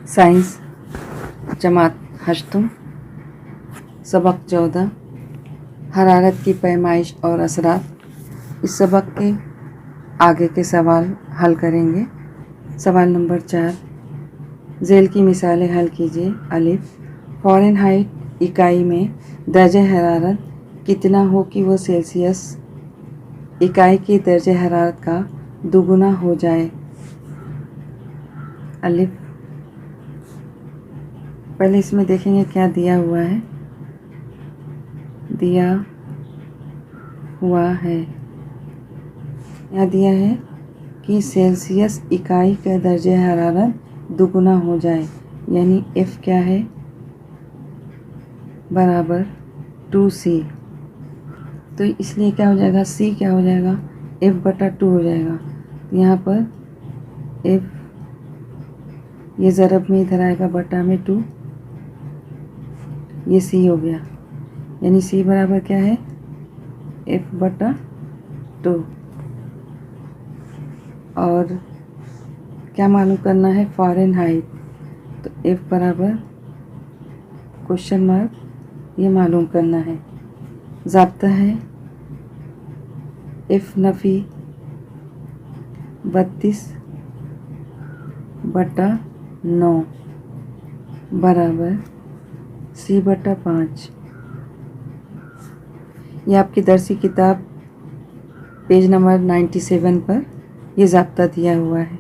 Science जमात हश्तम सबक 14 हरारत की पैमाइश और असरात। इस सबक के आगे के सवाल हल करेंगे। सवाल नंबर 4, झेल की मिसालें हल कीजिए। अलिफ, फ़ारेनहाइट इकाई में दर्जे हरारत कितना हो कि वो सेल्सियस इकाई की दर्जे हरारत का दोगुना हो जाए। अलिफ, पहले इसमें देखेंगे क्या दिया हुआ है। दिया हुआ है, यहाँ दिया है कि सेल्सियस इकाई का दर्जे हरारत दोगुना हो जाए, यानी F क्या है, बराबर 2C। तो इसलिए क्या हो जाएगा, C क्या हो जाएगा, F/2 हो जाएगा। तो यहाँ पर F ये ज़रब में इधर आएगा, बटा में 2, ये C हो गया, यानी C बराबर क्या है, F/2। और क्या मालूम करना है, फ़ारेनहाइट। तो F बराबर क्वेश्चन मार्क, ये मालूम करना है। ज़ाब्ता है F नफ़ी 32/9 बराबर C/5। ये आपकी दरसी किताब पेज नंबर 97 पर ये ज़ाब्ता दिया हुआ है।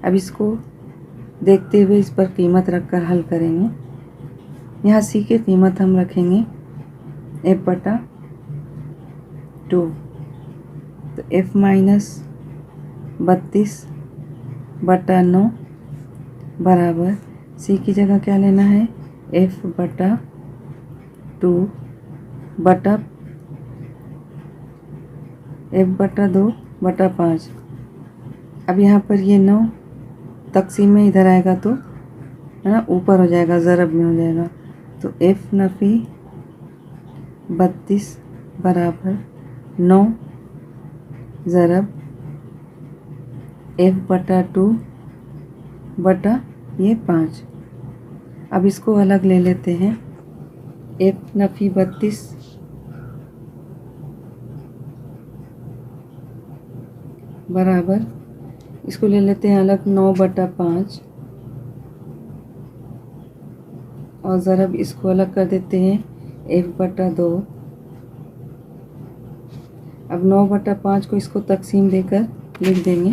अब इसको देखते हुए इस पर कीमत रखकर हल करेंगे। यहाँ C की कीमत हम रखेंगे F/2। तो F माइनस 32/9 बराबर C की जगह क्या लेना है, F/2 बटा F/2/5। अब यहाँ पर ये 9 तक़सीम में इधर आएगा तो है ना, ऊपर हो जाएगा, ज़रब में हो जाएगा। तो F नफ़ी 32 बराबर 9 ज़रब F/2 बटा ये 5। अब इसको अलग ले लेते हैं। F नफ़ी 32 बराबर, इसको ले लेते हैं अलग, 9/5 और ज़रब इसको अलग कर देते हैं F/2। अब 9/5 को इसको तक़सीम देकर लिख देंगे।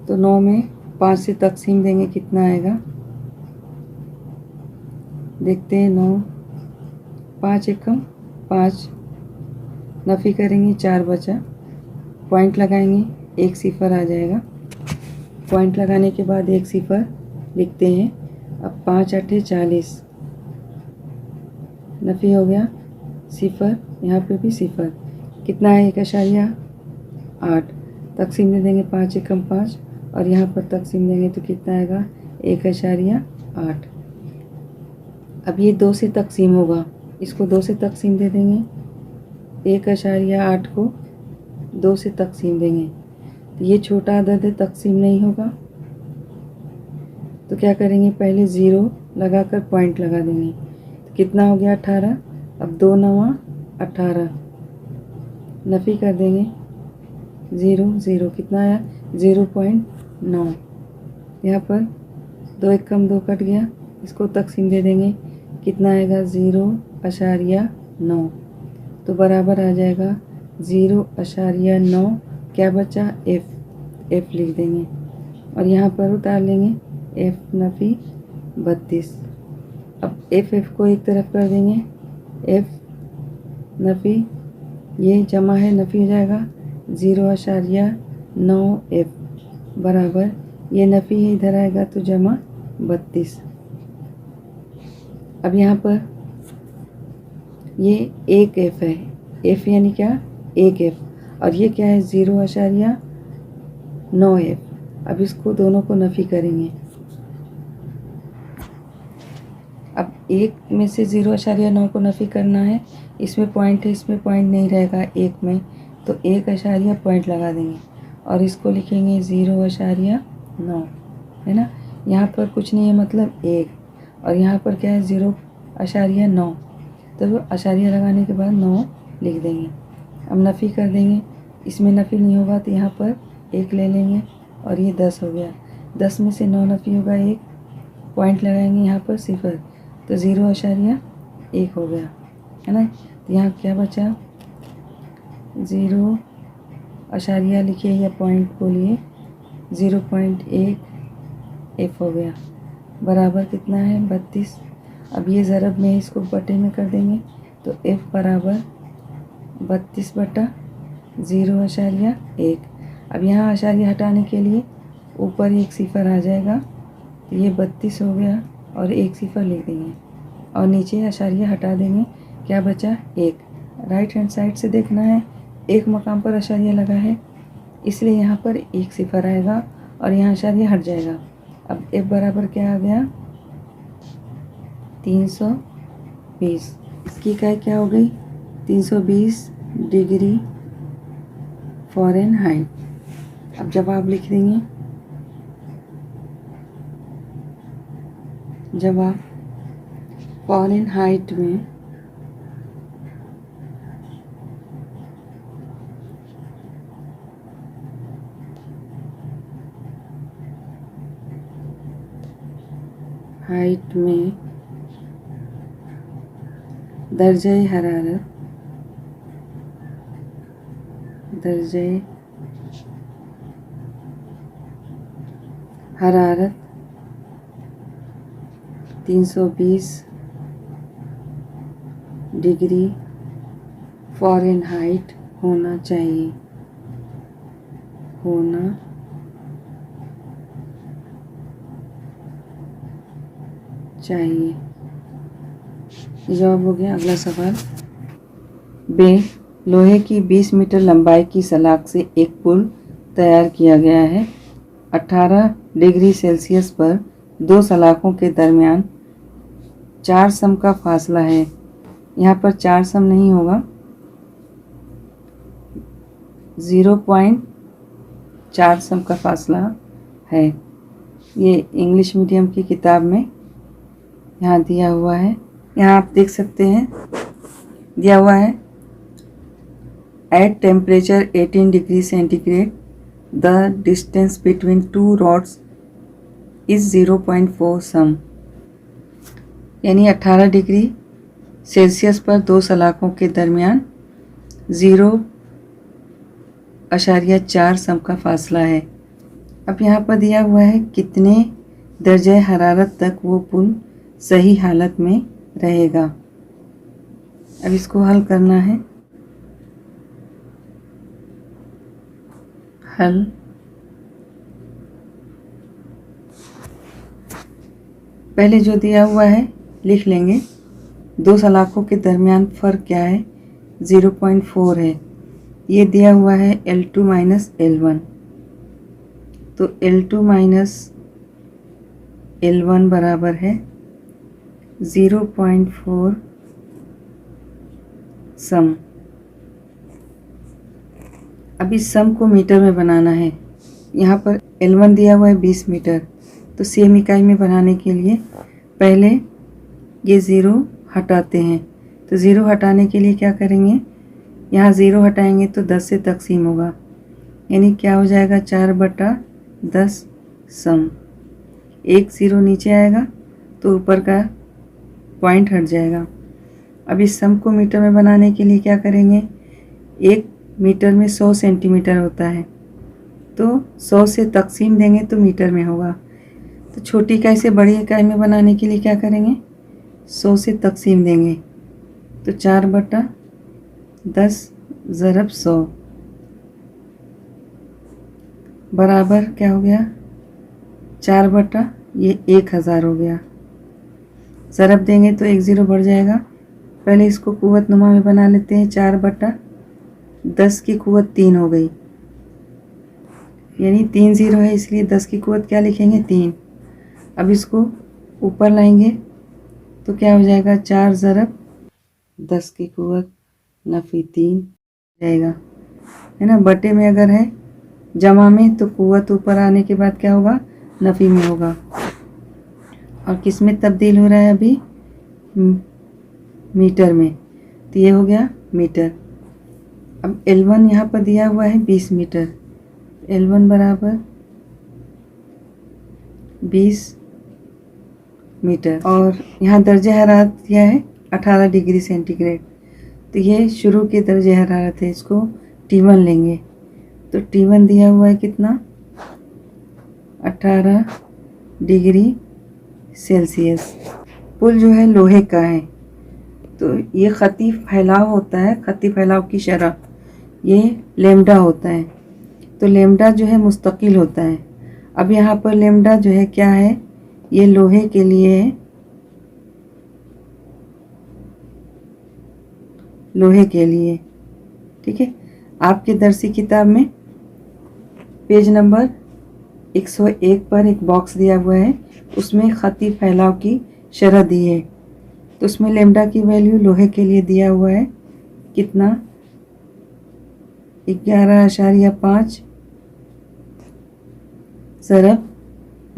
तो 9 में 5 से तक़सीम देंगे, कितना आएगा, देखते हैं। 9 5 एकम 5, नफ़ी करेंगे 4 बचा, पॉइंट लगाएंगे, 1 सिफ़र आ जाएगा। पॉइंट लगाने के बाद 1 सिफ़र लिखते हैं। अब 5 8 40, नफ़ी हो गया, सिफ़र, यहाँ पे भी सिफ़र, कितना है, 1.8। तक़सीम दे देंगे, 5 एकम 5 और यहाँ पर तक़सीम देंगे तो कितना आएगा, 1.8। अब ये 2 से तक़सीम होगा, इसको 2 से तक़सीम दे देंगे, 1.8 को 2 से तक़सीम देंगे तो ये छोटा अदद है, तक़सीम नहीं होगा। तो क्या करेंगे, पहले 0 लगाकर पॉइंट लगा देंगे। तो कितना हो गया, 18। अब 2 9 18, नफ़ी कर देंगे, 0 0, कितना आया, 0.9। यहाँ पर 2 एकम 2 कट गया, इसको तक़सीम दे देंगे, कितना आएगा, 0.9। तो बराबर आ जाएगा 0.9, क्या बचा, F लिख देंगे और यहाँ पर उतार लेंगे F नफ़ी 32। अब F को एक तरफ कर देंगे, F नफ़ी ये जमा है, नफ़ी हो जाएगा 0.9F बराबर, ये नफ़ी है इधर आएगा तो जमा 32। अब यहाँ पर ये 1F है, F यानी क्या, 1F, और ये क्या है, 0.9F। अब इसको दोनों को नफ़ी करेंगे। अब 1 में से 0.9 को नफ़ी करना है, इसमें पॉइंट है, इसमें पॉइंट नहीं रहेगा 1 में, तो 1 पॉइंट लगा देंगे और इसको लिखेंगे 0.9, है ना। यहाँ पर कुछ नहीं है मतलब 1, और यहाँ पर क्या है 0.9, तो आशारिया लगाने के बाद 9 लिख देंगे। अब नफ़ी कर देंगे, इसमें नफ़ी नहीं होगा तो यहाँ पर 1 ले लेंगे और ये 10 हो गया। 10 में से 9 नफ़ी होगा 1, पॉइंट लगाएंगे यहाँ पर 0, तो 0.1 हो गया, है ना। तो यहाँ क्या बचा 0 आशारिया लिखिए या पॉइंट बोलिए 0.1 f हो गया, बराबर कितना है 32। अब ये ज़रब में इसको बटे में कर देंगे तो f बराबर 32 बटा 0.1। अब यहाँ आशारिया हटाने के लिए ऊपर 1 सिफर आ जाएगा, तो ये 32 हो गया और 1 सिफर लिख देंगे और नीचे आशारिया हटा देंगे। क्या बचा 1। राइट हैंड साइड से देखना है, एक मकाम पर आशारिया लगा है इसलिए यहाँ पर 1 सिफर आएगा और यहाँ आशारिया हट जाएगा। अब f बराबर क्या आ गया 320। इसकी इकाई क्या हो गई 320 डिग्री फ़ारेनहाइट। अब जवाब लिख देंगे, जवाब फ़ारेनहाइट में दर्जे हरारत 320 डिग्री फ़ारेनहाइट होना चाहिए, जवाब हो गया। अगला सवाल बे, लोहे की 20 मीटर लंबाई की सलाख से एक पुल तैयार किया गया है। 18 डिग्री सेल्सियस पर दो सलाखों के दरमियान 4 सम का फासला है। यहाँ पर 4 सम नहीं होगा, 0.4 सम का फासला है। ये इंग्लिश मीडियम की किताब में यहाँ दिया हुआ है। यहाँ आप देख सकते हैं दिया हुआ है at temperature 18 degree centigrade the distance between 2 rods is 0.4 सम। यानी 18 डिग्री सेल्सियस पर दो सलाखों के दरमियान 0.4 सम का फासला है। अब यहाँ पर दिया हुआ है कितने दर्जे हरारत तक वो पुल सही हालत में रहेगा। अब इसको हल करना है। हल पहले जो दिया हुआ है लिख लेंगे। दो सलाखों के दरमियान फ़र्क क्या है 0.4 है। ये दिया हुआ है L2 माइनस L1, तो L2 माइनस L1 बराबर है 0.4 सम। अब इस सम को मीटर में बनाना है। यहाँ पर L1 दिया हुआ है 20 मीटर, तो सेम इकाई में बनाने के लिए पहले ये 0 हटाते हैं। तो 0 हटाने के लिए क्या करेंगे, यहाँ 0 हटाएंगे तो 10 से तकसीम होगा, यानी क्या हो जाएगा 4/10 सम। एक 0 नीचे आएगा तो ऊपर का पॉइंट हट जाएगा। अब इस सम को मीटर में बनाने के लिए क्या करेंगे, 1 मीटर में 100 सेंटीमीटर होता है, तो 100 से तकसीम देंगे तो मीटर में होगा। तो छोटी इकाई से बड़ी इकाई में बनाने के लिए क्या करेंगे, 100 से तकसीम देंगे, तो 4/10 ज़रब 100 बराबर क्या हो गया 4/1000 हो गया। ज़रब देंगे तो 1 0 बढ़ जाएगा। पहले इसको कुव्वत नुमा में बना लेते हैं। 4/10 की कुव्वत 3 हो गई, यानी 3 0 है इसलिए 10 की कुव्वत क्या लिखेंगे 3। अब इसको ऊपर लाएंगे तो क्या हो जाएगा 4 ज़रब 10 की कुव्वत नफ़ी 3 जाएगा। है ना। बटे में अगर है जमा में तो कुव्वत ऊपर आने के बाद क्या होगा, नफ़ी में होगा। और किस में तब्दील हो रहा है अभी, मीटर में, तो ये हो गया मीटर। अब L1 यहाँ पर दिया हुआ है 20 मीटर, L1 बराबर 20 मीटर। और यहाँ दर्जे हरारत दिया है 18 डिग्री सेंटीग्रेड, तो ये शुरू के दर्जे हरारत है, इसको T1 लेंगे। तो T1 दिया हुआ है कितना, 18 डिग्री सेल्सियस। पुल जो है लोहे का है, तो ये ख़ती फैलाव होता है, ख़ती फैलाव की शरह ये लेमडा होता है। तो लेमडा जो है मुस्तकिल होता है। अब यहाँ पर लेमडा जो है क्या है, ये लोहे के लिए है, लोहे के लिए, ठीक है। आपके दरसी किताब में पेज नंबर 101 पर एक बॉक्स दिया हुआ है, उसमें ख़ती फैलाव की शरह दी है। तो उसमें लेमडा की वैल्यू लोहे के लिए दिया हुआ है कितना, 11.5 ज़रब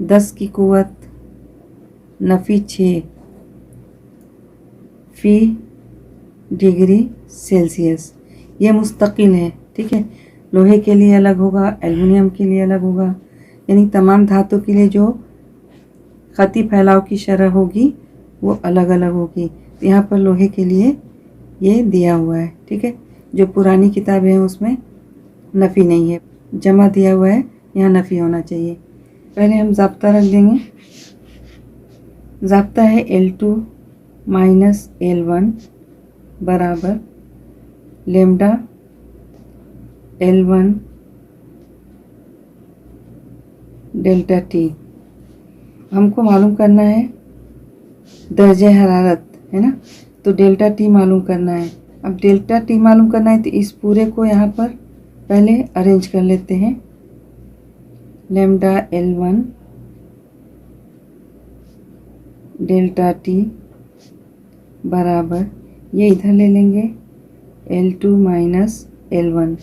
10 की कुव्वत नफ़ी 6 फ़ी डिग्री सेल्सियस। ये मुस्तकिल है, ठीक है। लोहे के लिए अलग होगा, एल्युमिनियम के लिए अलग होगा, यानी तमाम धातु के लिए जो ख़ती फैलाव की शरह होगी वो अलग अलग होगी। तो यहाँ पर लोहे के लिए ये दिया हुआ है, ठीक है। जो पुरानी किताबें हैं उसमें नफ़ी नहीं है, जमा दिया हुआ है, यहाँ नफ़ी होना चाहिए। पहले हम ज़ाब्ता रख देंगे। ज़ाब्ता है L2 माइनस L1 बराबर लेमडा L1 डेल्टा T। हमको मालूम करना है दर्जे हरारत, है ना, तो डेल्टा T मालूम करना है। अब डेल्टा T मालूम करना है तो इस पूरे को यहाँ पर पहले अरेंज कर लेते हैं। लेमडा L1 डेल्टा T बराबर, ये इधर ले लेंगे L2 माइनस L1।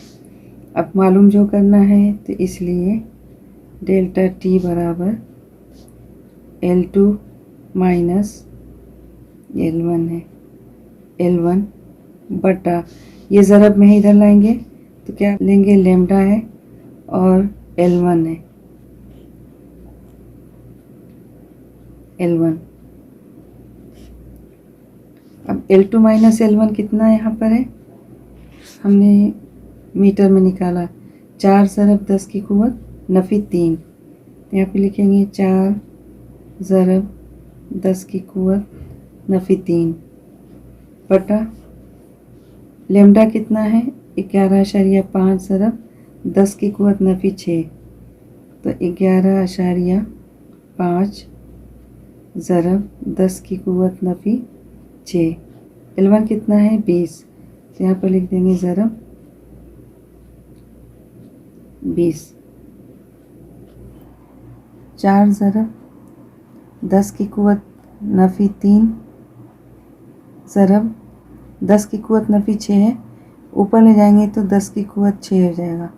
अब मालूम जो करना है तो इसलिए डेल्टा T बराबर L2 माइनस L1 है, L1 बटा, ये ज़रब में ही इधर लाएंगे तो क्या लेंगे, लेमडा है और L1 है, L1। अब L2 माइनस L1 कितना यहाँ पर है, हमने मीटर में निकाला, 4 ज़रब 10 की कुव्वत नफ़ी 3। यहाँ पे लिखेंगे 4 ज़रब 10 की कुव्वत नफ़ी 3 बटा लेमडा कितना है, 11.5 ज़रब 10 की कुव्वत नफ़ी 6, तो 11.5 ज़रब 10 की कुव्वत नफ़ी 6। L1 कितना है, 20, तो यहाँ पर लिख देंगे ज़रब 20। 4 ज़रब 10 की कुव्वत नफ़ी 3 ज़रब 10 की कुव्वत नफ़ी 6 है, ऊपर ले जाएंगे तो 10 की कुव्वत 6 हो जाएगा,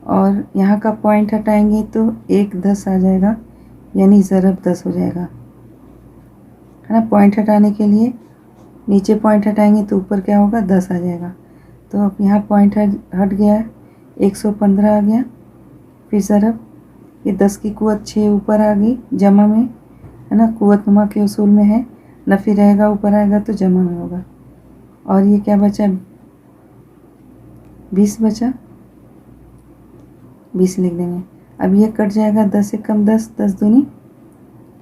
और यहाँ का पॉइंट हटाएंगे तो 1 10 आ जाएगा, यानी ज़रब 10 हो जाएगा, है ना। पॉइंट हटाने के लिए नीचे पॉइंट हटाएंगे तो ऊपर क्या होगा, 10 आ जाएगा। तो अब यहाँ पॉइंट हट गया, 115 आ गया, फिर ज़रब ये 10 की कुव्वत 6 ऊपर आ गई जमा में, है ना, कुव्वत नुमा के उसूल में है, नफ़ी रहेगा ऊपर आएगा तो जमा में होगा। और ये क्या बचा, 20 बचा, 20 लिख देंगे। अब ये कट जाएगा, 10 से कम 10, 10 दूनी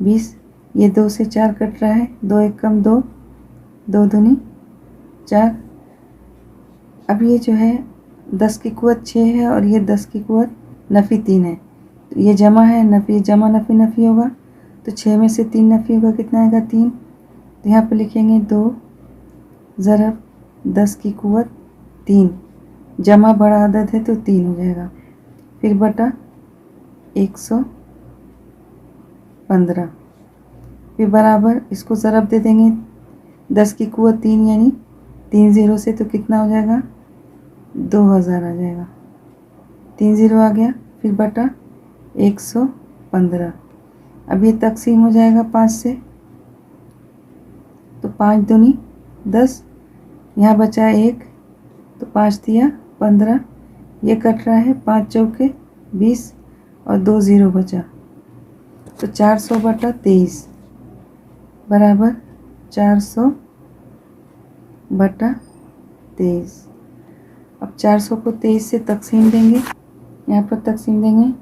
20, ये 2 से 4 कट रहा है, 2 एक कम 2, 2 दूनी 4। अब ये जो है 10 की कुव्वत 6 है और ये 10 की कुव्वत नफ़ी 3 है, तो ये जमा है, नफ़ी जमा नफ़ी नफ़ी होगा, तो 6 में से 3 नफ़ी होगा, कितना आएगा, 3। तो यहाँ पर लिखेंगे 2 ज़रब 10 की कुव्वत 3, जमा बड़ा अदद है तो 3 हो जाएगा, फिर बटा 115, फिर बराबर इसको ज़रब दे देंगे 10 की कुव्वत 3, यानी 3 ज़ीरो से तो कितना हो जाएगा, 2000 आ जाएगा। 3 0 आ गया, फिर बटा 115। अब ये तकसीम हो जाएगा 5 से, तो 5 दूनी 10, यहाँ बचा 1, तो 5 दिया 15, ये कट रहा है, 5 चौके 20 और 2 0 बचा, तो 400 बटा 23 बराबर 400 बटा 23। अब 400 को 23 से तकसीम देंगे, यहाँ पर तकसीम देंगे,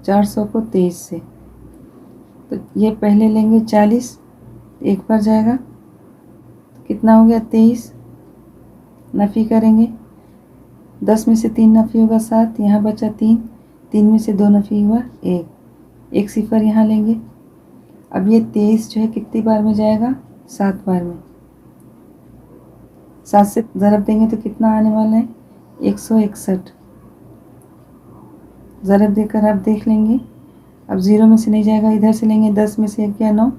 चार सौ को 23 से, तो ये पहले लेंगे 40, एक बार जाएगा, तो कितना हो गया 23, नफ़ी करेंगे, 10 में से 3 नफ़ी होगा 7, यहाँ बचा 3, 3 में से 2 नफ़ी हुआ 1, एक सिफर यहाँ लेंगे। अब ये 23 जो है कितनी बार में जाएगा, 7 बार में, 7 से ज़रब देंगे तो कितना आने वाला है 161, ज़रब देकर आप देख लेंगे। अब 0 में से नहीं जाएगा, इधर से लेंगे, 10 में से 1 गया 9,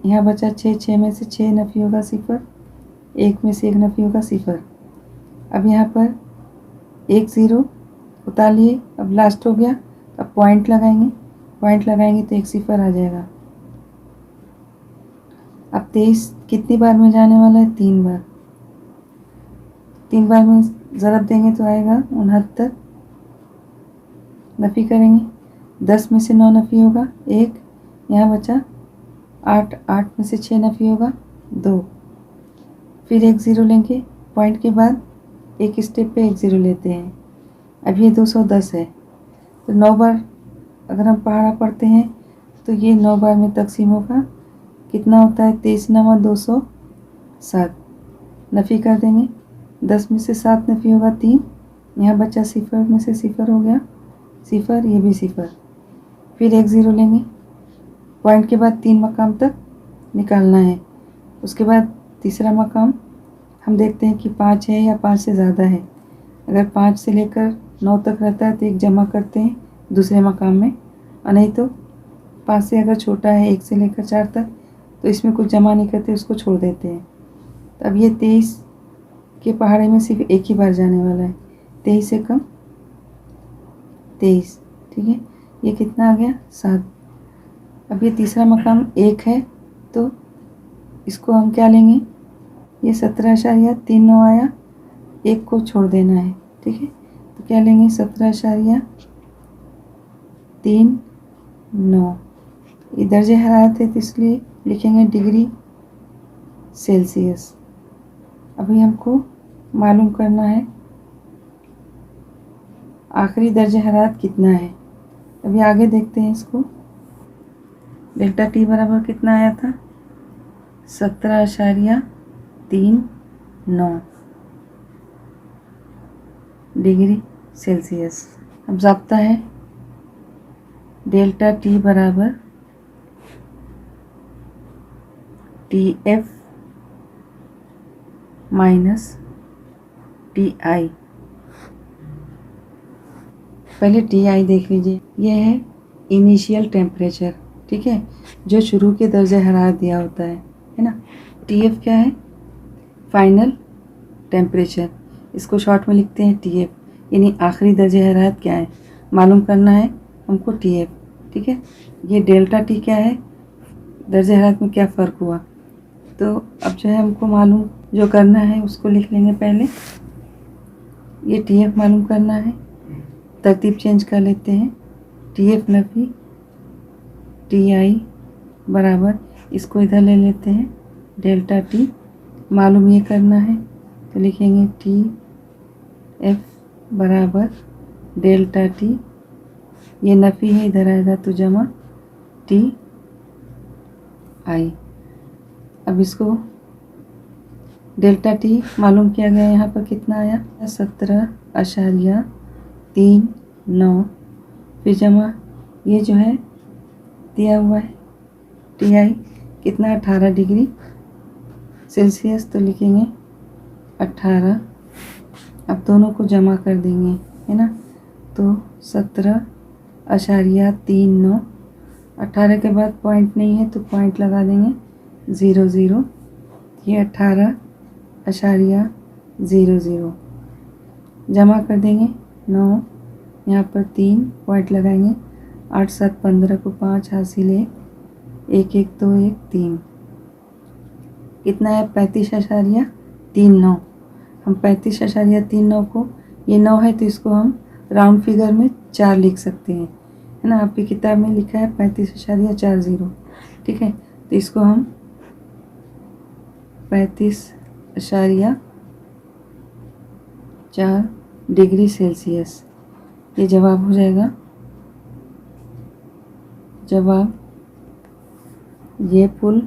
यहाँ बचा 6, 6 में से 6 नफ़ी होगा सिफर, 1 में से 1 नफ़ी होगा सिफर। अब यहाँ पर 1 0 उतार लिए, अब लास्ट हो गया, अब पॉइंट लगाएंगे तो 1 सिफर आ जाएगा। अब 23 कितनी बार में जाने वाला है, 3 बार, 3 बार में ज़रब देंगे तो आएगा 69, नफ़ी करेंगे, 10 में से 9 नफ़ी होगा 1, यहाँ बचा 8, 8 में से 6 नफ़ी होगा 2, फिर 1 0 लेंगे, पॉइंट के बाद एक स्टेप पे 1 0 लेते हैं। अब ये 210 है, तो 9 बार अगर हम पहाड़ा पढ़ते हैं तो ये 9 बार में तकसीम होगा, कितना होता है 23 9 207, नफ़ी कर देंगे, 10 में से 7 नफ़ी होगा 3, यहाँ बचा सिफर में से सिफर हो गया सिफर, ये भी सिफर, फिर 1 0 लेंगे, पॉइंट के बाद 3 मकाम तक निकालना है। उसके बाद तीसरा मकाम हम देखते हैं कि 5 है या 5 से ज़्यादा है। अगर 5 से लेकर 9 तक रहता है तो 1 जमा करते हैं दूसरे मकाम में, और नहीं तो 5 से अगर छोटा है 1 से लेकर 4 तक तो इसमें कुछ जमा नहीं करते, उसको छोड़ देते हैं। तो अब ये 23 के पहाड़े में सिर्फ एक ही बार जाने वाला है, 23 से कम 23, ठीक है, ये कितना आ गया 7। अब ये तीसरा मकाम 1 है तो इसको हम क्या लेंगे, ये 17.39 आया, 1 को छोड़ देना है, ठीक है, तो क्या लेंगे 17.39, ये दर्जे हरारत है तो इसलिए लिखेंगे डिग्री सेल्सियस। अभी हमको मालूम करना है आखिरी दर्जे हरारत कितना है। अभी आगे देखते हैं इसको, डेल्टा टी बराबर कितना आया था 17.39 डिग्री सेल्सियस। अब ज़ाब्ता है डेल्टा टी बराबर TF माइनस TI। पहले TI देख लीजिए, यह है इनिशियल टेम्परेचर, ठीक है, जो शुरू के दर्जे हरारत दिया होता है ना। TF क्या है, फाइनल टेम्परेचर, इसको शॉर्ट में लिखते हैं TF, यानी आखिरी दर्जे हरारत क्या है मालूम करना है हमको TF, ठीक है। ये डेल्टा टी क्या है, दर्जे हरारत में क्या फ़र्क हुआ, तो अब जो है हमको मालूम जो करना है उसको लिख लेंगे। पहले ये TF मालूम करना है, तरतीब चेंज कर लेते हैं, TF नफ़ी TI बराबर, इसको इधर ले लेते हैं, डेल्टा टी मालूम ये करना है तो लिखेंगे TF बराबर डेल्टा टी, ये नफ़ी है इधर आएगा तो जमा TI। अब इसको डेल्टा टी मालूम किया गया, यहाँ पर कितना आया 17.39, फिर जमा ये जो है दिया हुआ है TI कितना 18 डिग्री सेल्सियस, तो लिखेंगे 18। अब दोनों को जमा कर देंगे, है ना, तो 17.39, 18 के बाद पॉइंट नहीं है तो पॉइंट लगा देंगे 0 0, ये 18.00 जमा कर देंगे 9, यहाँ पर 3 पॉइंट लगाएंगे, 8 7 15 को 5 हासिल है, 1 1 2 1 3 कितना है 35.39। हम 35.39 को, ये 9 है तो इसको हम राउंड फिगर में 4 लिख सकते हैं, है ना। आपकी किताब में लिखा है 35.40, ठीक है। तो इसको हम 35.4 डिग्री सेल्सियस, ये जवाब हो जाएगा। जवाब ये पुल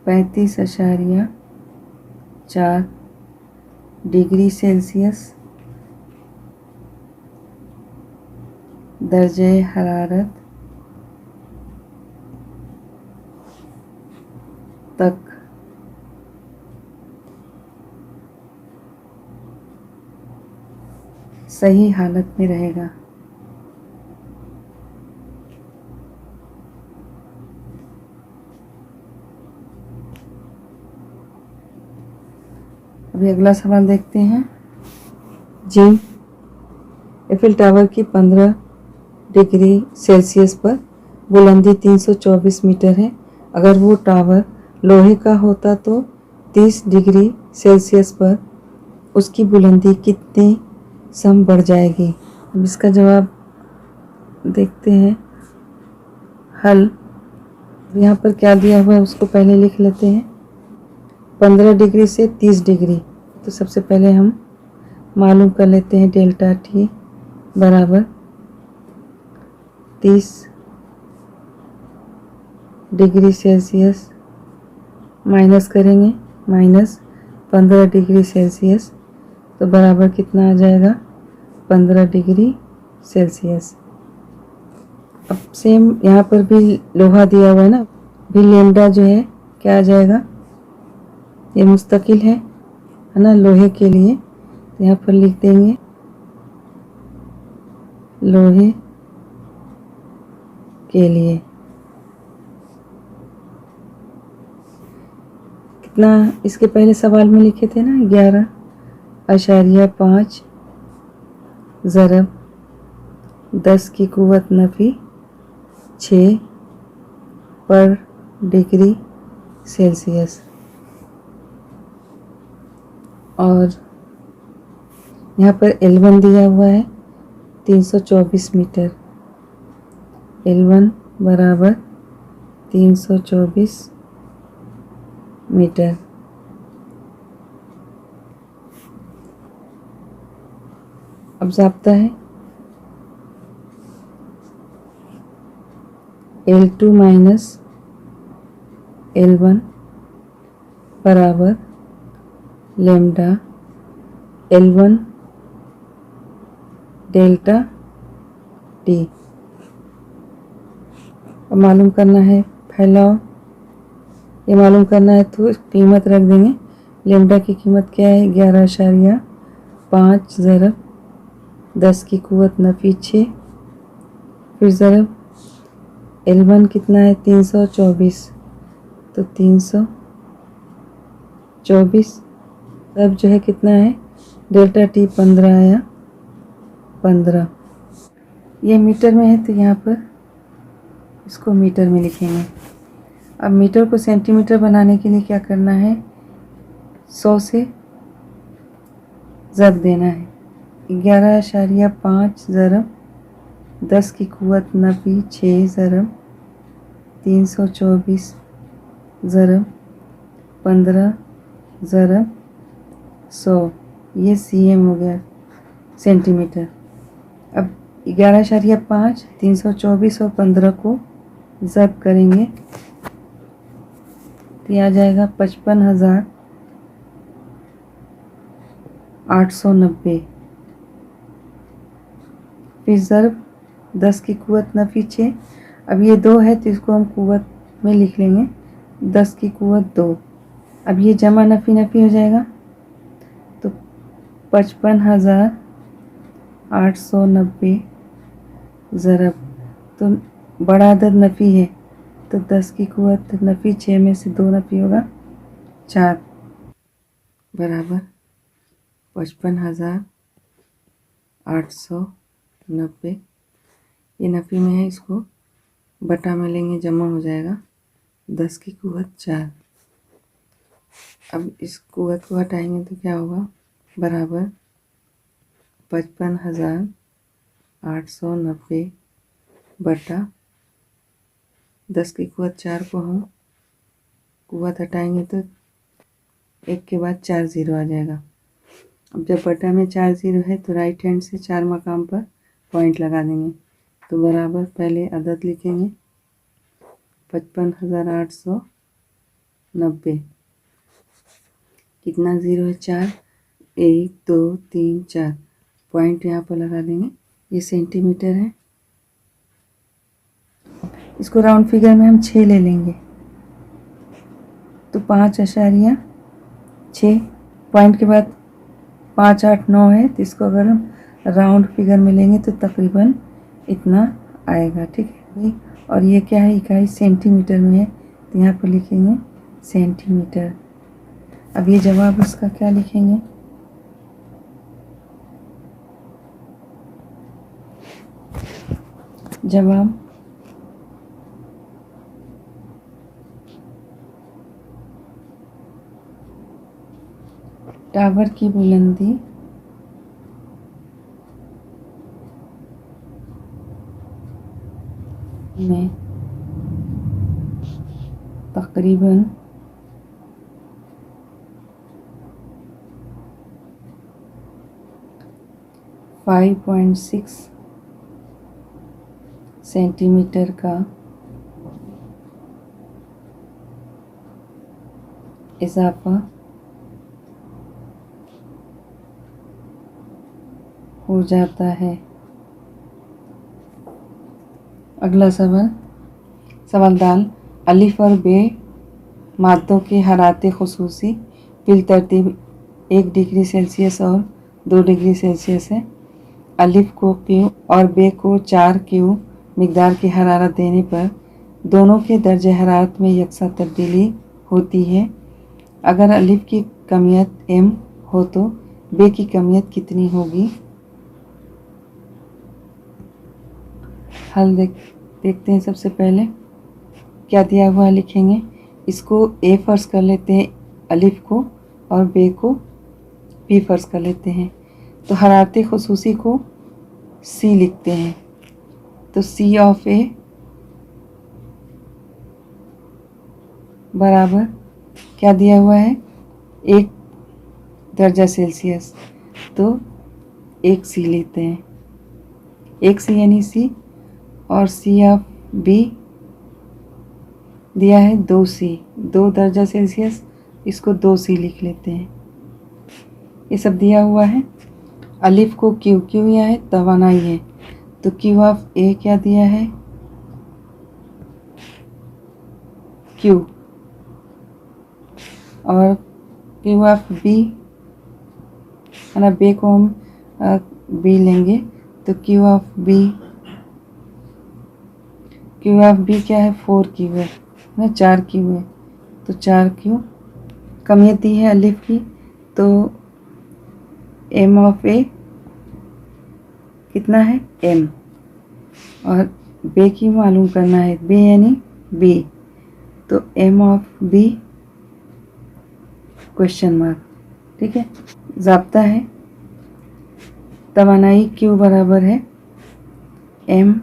35.4 डिग्री सेल्सियस दर्जे हरारत तक सही हालत में रहेगा। अभी अगला सवाल देखते हैं। जी, एफिल टावर की 15 डिग्री सेल्सियस पर बुलंदी 324 मीटर है। अगर वो टावर लोहे का होता तो 30 डिग्री सेल्सियस पर उसकी बुलंदी कितने सम बढ़ जाएगी। अब इसका जवाब देखते हैं। हल यहाँ पर क्या दिया हुआ है उसको पहले लिख लेते हैं। 15 डिग्री से 30 डिग्री, तो सबसे पहले हम मालूम कर लेते हैं डेल्टा टी बराबर 30 डिग्री सेल्सियस माइनस करेंगे -15 डिग्री सेल्सियस, तो बराबर कितना आ जाएगा 15 डिग्री सेल्सियस। अब सेम यहाँ पर भी लोहा दिया हुआ है ना, भी लैम्डा जो है क्या आ जाएगा, ये मुस्तकिल है ना लोहे के लिए, तो यहाँ पर लिख देंगे लोहे के लिए कितना, इसके पहले सवाल में लिखे थे ना 11.5 ज़रब 10 की कुव्वत नफी 6 पर डिग्री सेल्सियस, और यहाँ पर L1 दिया हुआ है 324 मीटर, L1 बराबर 324 मीटर। अब ज़ाब्ता है L2 माइनस L1 बराबर लैम्डा L1 डेल्टा टी। अब मालूम करना है फैलाव, ये मालूम करना है तो कीमत रख देंगे। लैम्डा की कीमत क्या है 11.5 ज़रब 10 की कुव्वत नफी 6, फिर ज़रब L1 कितना है 324, तो 324 अब जो है कितना है डेल्टा टी 15 आया 15। ये मीटर में है तो यहाँ पर इसको मीटर में लिखेंगे। अब मीटर को सेंटीमीटर बनाने के लिए क्या करना है, 100 से ज़रब देना है। 11.5 ज़रब 10 की कुव्वत नफी 6 ज़रब 324 ज़रब 15 ज़रब 100, ये cm हो गया सेंटीमीटर। अब 11.5 324 और 15 को ज़रब करेंगे तो यह आ जाएगा 55,890। फिर ज़रब 10 की कुव्वत नफी 6, अब ये 2 है तो इसको हम कुव्वत में लिख लेंगे 10 की कुव्वत 2। अब ये जमा नफी नफी हो जाएगा तो 55,890 ज़रब, तो बड़ा अदद नफी है तो 10 की कुव्वत नफ़ी 6 में से 2 नफ़ी होगा 4 बराबर 55,890। ये नफ़ी में है, इसको बटा में लेंगे जमा हो जाएगा 10 की कुव्वत 4। अब इस कुव्वत को हटाएंगे तो क्या होगा, बराबर 55,890 बटा 10 की कुव्वत 4 को हम कुव्वत हटाएंगे तो 1 के बाद 4 ज़ीरो आ जाएगा। अब जब बटा में 4 ज़ीरो है तो राइट हैंड से 4 मकाम पर पॉइंट लगा देंगे। तो बराबर पहले अदद लिखेंगे 55,890। कितना ज़ीरो है, 4, 1 2 3 4 पॉइंट यहाँ पर लगा देंगे। ये सेंटीमीटर है। इसको राउंड फिगर में हम 6 ले लेंगे तो 5.6 पॉइंट के बाद 5 8 9 है, तो इसको अगर हम राउंड फिगर में लेंगे तो तकरीबन इतना आएगा। ठीक है, और ये क्या है, इकाई सेंटीमीटर में है तो यहाँ पर लिखेंगे सेंटीमीटर। अब ये जवाब इसका क्या लिखेंगे, जवाब टावर की बुलंदी में तकरीबन 5.6 सेंटीमीटर का इजाफा हो जाता है। अगला सवाल दाल अलिफ और बे मादों के हरारत खुसूसी बिल तरतीब 1 डिग्री सेल्सियस और 2 डिग्री सेल्सियस है। अलिफ को क्यू और बे को 4 क्यू मिकदार की हरारत देने पर दोनों के दर्जे हरारत में यकसा तब्दीली होती है। अगर अलिफ की कमियत m हो तो बे की कमियत कितनी होगी। हल देखते हैं। सबसे पहले क्या दिया हुआ है लिखेंगे। इसको a फ़र्ज़ कर लेते हैं अलिफ को, और बे को b फ़र्ज़ कर लेते हैं। तो हरारत खुसूसी को c लिखते हैं। तो c ऑफ a बराबर क्या दिया हुआ है, 1 दर्जा सेल्सियस, तो 1 c लेते हैं। 1 c यानी c, और c ऑफ b दिया है 2 c, 2 दर्जा सेल्सियस, इसको 2 c लिख लेते हैं। ये सब दिया हुआ है। अलिफ को क्यू, क्यू यहाँ है तवानाई है, तो क्यू ऑफ ए क्या दिया है, क्यू, और क्यू ऑफ बी है ना, बे को हम बी लेंगे, तो Q of B, Q of B क्या है, 4 क्यू है ना, 4 क्यू है, तो 4 क्यू। कमियत दी है अलिफ की, तो एम ऑफ ए कितना है, एम, और बे की मालूम करना है, बे यानी बी, तो M of B question mark. ठीक है, ज़ाब्ता है तवानाई क्यू बराबर है एम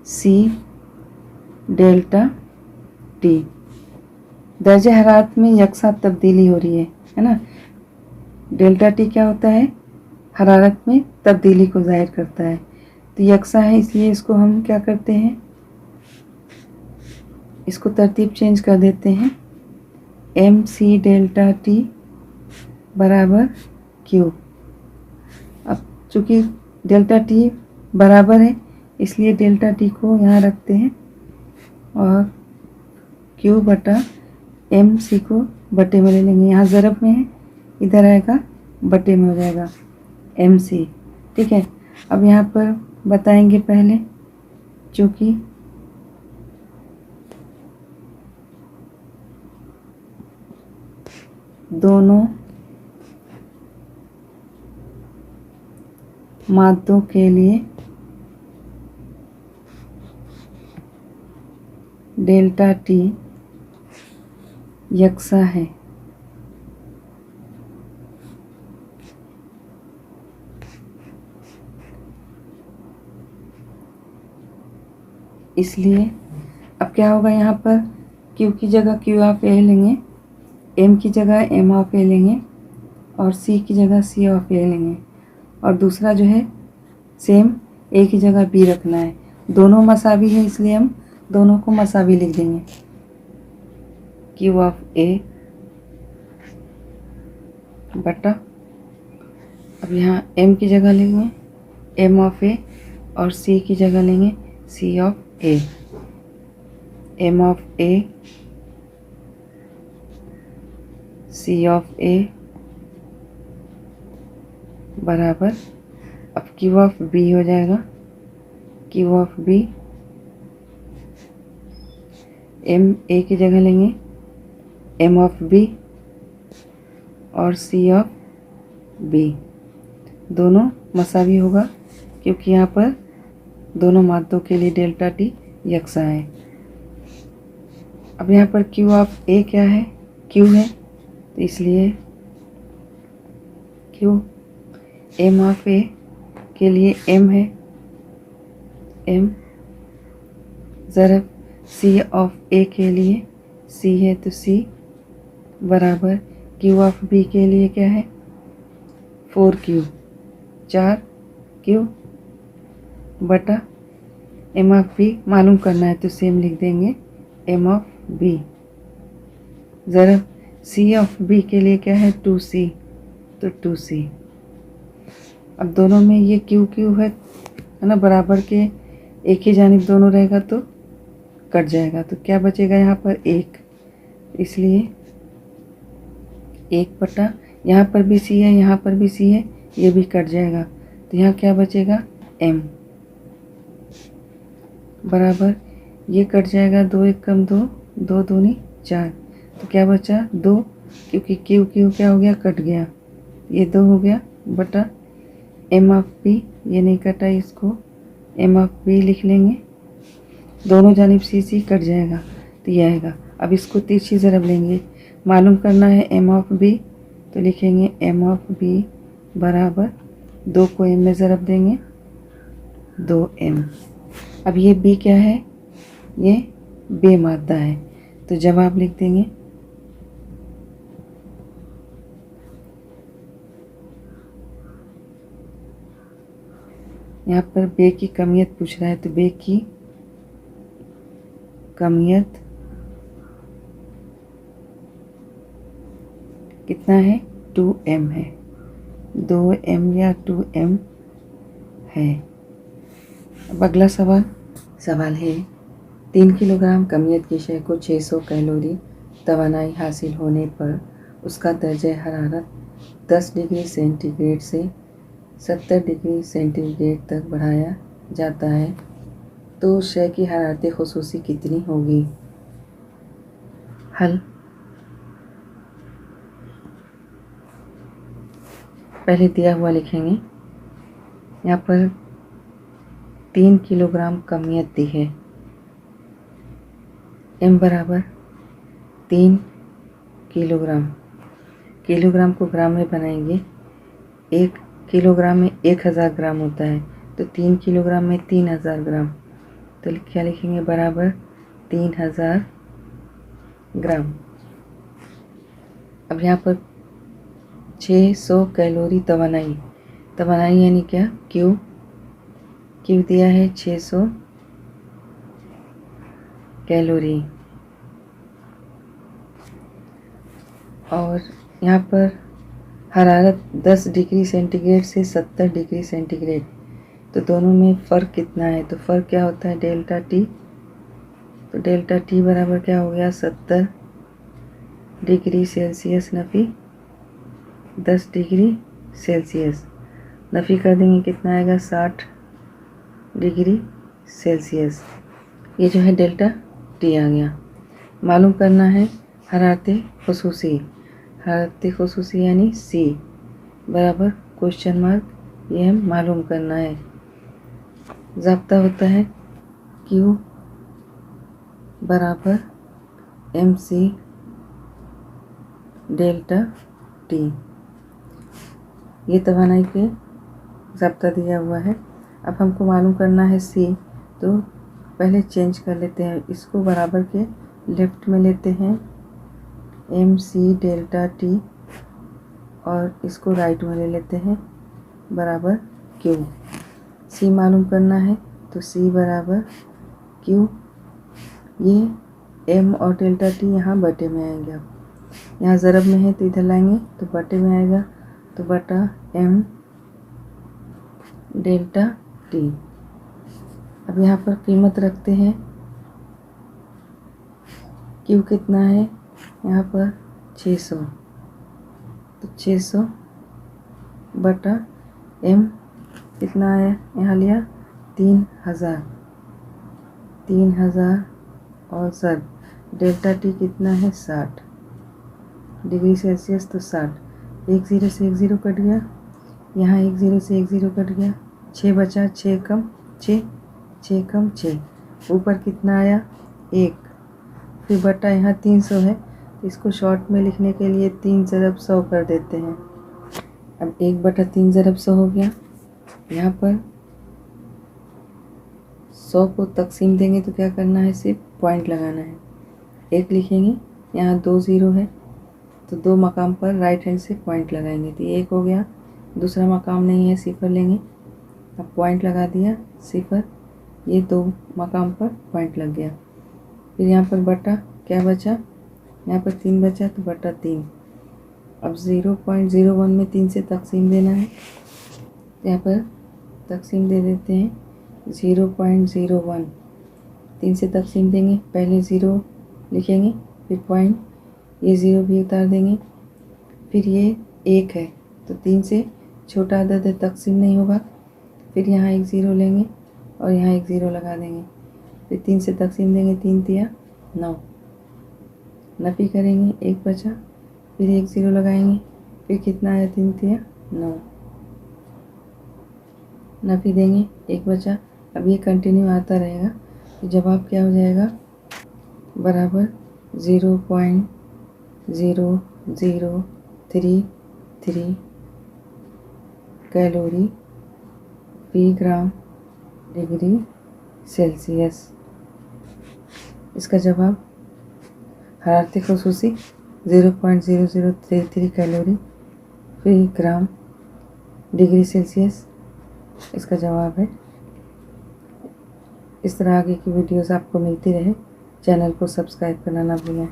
सी डेल्टा टी। दर्जे हरारत में यकसा तब्दीली हो रही है ना। डेल्टा टी क्या होता है, हरारत में तब्दीली को जाहिर करता है, तो यकसा है, इसलिए इसको हम क्या करते हैं, इसको तरतीब चेंज कर देते हैं। एम सी डेल्टा टी बराबर क्यू। अब चूँकि डेल्टा टी बराबर है, इसलिए डेल्टा टी को यहाँ रखते हैं, और क्यू बटा एम सी को बटे में ले लेंगे। यहाँ ज़रब में है, इधर आएगा बटे में हो जाएगा एम सी। ठीक है, अब यहाँ पर बताएंगे पहले, चूँकि दोनों मादों के लिए डेल्टा टी यकसा है। इसलिए अब क्या होगा, यहाँ पर Q की जगह Q ऑफ A लेंगे, M की जगह M ऑफ A लेंगे और C की जगह C ऑफ A लेंगे। और दूसरा जो है सेम A की जगह B रखना है। दोनों मसावी है इसलिए हम दोनों को मसावी लिख देंगे। Q ऑफ A बटा, अब यहाँ M की जगह लेंगे M ऑफ A और C की जगह लेंगे C of A। M of A C of A बराबर, अब Q ऑफ B हो जाएगा Q of B, M A की जगह लेंगे M ऑफ B और C ऑफ B। दोनों मसावी होगा क्योंकि यहाँ पर दोनों मादों के लिए डेल्टा टी यकसा है। अब यहाँ पर Q ऑफ A क्या है, Q है, तो इसलिए Q M ऑफ A के लिए M है, M ज़रब C ऑफ A के लिए C है तो C बराबर Q ऑफ B के लिए क्या है 4Q 4Q बटा M ऑफ B मालूम करना है तो सेम लिख देंगे M of B ज़रब C of B के लिए क्या है 2C तो 2C। अब दोनों में ये Q Q है ना, बराबर के एक ही जानिब दोनों रहेगा तो कट जाएगा, तो क्या बचेगा यहाँ पर 1, इसलिए 1 बटा, यहाँ पर भी C है यहाँ पर भी C है, ये भी कट जाएगा, तो यहाँ क्या बचेगा M बराबर, ये कट जाएगा 2 1 कम 2 2 दूनी 4, तो क्या बचा 2, क्योंकि Q Q क्या हो गया कट गया, ये 2 हो गया बटा M ऑफ B, ये नहीं कटा, इसको M ऑफ B लिख लेंगे, दोनों जानिब C C कट जाएगा तो ये आएगा। अब इसको तिरछी ज़रब लेंगे, मालूम करना है M ऑफ B, तो लिखेंगे M ऑफ B बराबर 2 को M में ज़रब देंगे 2M। अब ये B क्या है, ये बेमादा है, तो जवाब लिख देंगे यहाँ पर बे की कमियत पूछ रहा है, तो बे की कमियत कितना है 2M है, 2M या 2M है। अब अगला सवाल है 3 किलोग्राम कमियत की शय को 600 कैलोरी तवानाई हासिल होने पर उसका दर्जे हरारत 10 डिग्री सेंटीग्रेड से 70 डिग्री सेंटीग्रेड तक बढ़ाया जाता है, तो शय की हरारत खुसूसी कितनी होगी। हल, पहले दिया हुआ लिखेंगे, यहाँ पर 3 किलोग्राम कमियत दी है, M बराबर 3 किलोग्राम, किलोग्राम को ग्राम में बनाएंगे, 1 किलोग्राम में 1000 ग्राम होता है, तो 3 किलोग्राम में 3000 ग्राम, तो क्या लिखेंगे बराबर 3000 ग्राम। अब यहाँ पर 600 कैलोरी तवानाई, तवानाई यानी क्या Q दिया है 600 कैलोरी, और यहाँ पर हरारत 10 डिग्री सेंटीग्रेड से 70 डिग्री सेंटीग्रेड, तो दोनों में फ़र्क कितना है, तो फ़र्क क्या होता है डेल्टा टी, तो डेल्टा टी बराबर क्या हो गया 70 डिग्री सेल्सियस नफ़ी 10 डिग्री सेल्सियस, नफ़ी कर देंगे कितना आएगा 60 डिग्री सेल्सियस, ये जो है डेल्टा टी आ गया। मालूम करना है हरारत खुसूसी, हरारती खुसूसी यानी सी बराबर क्वेश्चन मार्क, ये हम मालूम करना है। ज़ाब्ता होता है Q बराबर MC डेल्टा T। ये तवानाई के ज़ाब्ता दिया हुआ है। अब हमको मालूम करना है C, तो पहले चेंज कर लेते हैं, इसको बराबर के लेफ्ट में लेते हैं MC डेल्टा T और इसको राइट में ले लेते हैं बराबर Q। C मालूम करना है तो C बराबर Q, ये M और डेल्टा T यहाँ बटे में आएंगे। अब यहाँ ज़रब में है तो इधर लाएंगे तो बटे में आएगा, तो बटा M डेल्टा T। अब यहाँ पर कीमत रखते हैं, Q कितना है यहाँ पर 600, तो 600 बटा M कितना आया यहाँ लिया 3000 और सर डेल्टा T कितना है 60 डिग्री सेल्सियस, तो 60। एक ज़ीरो से एक ज़ीरो कट गया, यहाँ एक ज़ीरो से एक ज़ीरो कट गया, 6 बचा, 6 कम 6, 6 कम 6, ऊपर कितना आया 1, फिर बटा यहाँ 300 है, तो इसको शॉर्ट में लिखने के लिए 3 ज़रब 100 कर देते हैं। अब 1 बटा 3 ज़रब 100 हो गया। यहाँ पर 100 को तकसीम देंगे तो क्या करना है, सिर्फ पॉइंट लगाना है, 1 लिखेंगे, यहाँ 2 ज़ीरो है तो 2 मकाम पर राइट हैंड से पॉइंट लगाएंगे, तो ये 1 हो गया। दूसरा मकाम नहीं है, सिफर लेंगे, अब पॉइंट लगा दिया सिफर, ये 2 मकाम पर पॉइंट लग गया। फिर यहाँ पर बटा क्या बचा, यहाँ पर 3 बचा तो बटा 3। अब 0.01 में 3 से तकसीम देना है, यहाँ पर तकसीम दे देते हैं 0.01, 3 से तकसीम देंगे, पहले 0 लिखेंगे, फिर पॉइंट, ये 0 भी उतार देंगे, फिर ये 1 है तो 3 से छोटा अदद है, तकसीम नहीं होगा, फिर यहाँ एक 0 लेंगे और यहाँ एक 0 लगा देंगे, फिर 3 से तकसीम देंगे, 3 तिया 9, नफ़ी करेंगे, 1 बचा, फिर एक 0 लगाएंगे, फिर कितना आया 3 तिया 9, नफ़ी देंगे, 1 बचा। अब ये कंटिन्यू आता रहेगा, तो जवाब क्या हो जाएगा बराबर 0.0033 कैलोरी फी ग्राम डिग्री सेल्सियस। इसका जवाब हरारती खुसूसी 0.0033 कैलोरी फी ग्राम डिग्री सेल्सियस इसका जवाब है। इस तरह आगे की वीडियोस आपको मिलती रहे, चैनल को सब्सक्राइब करना ना भूलें।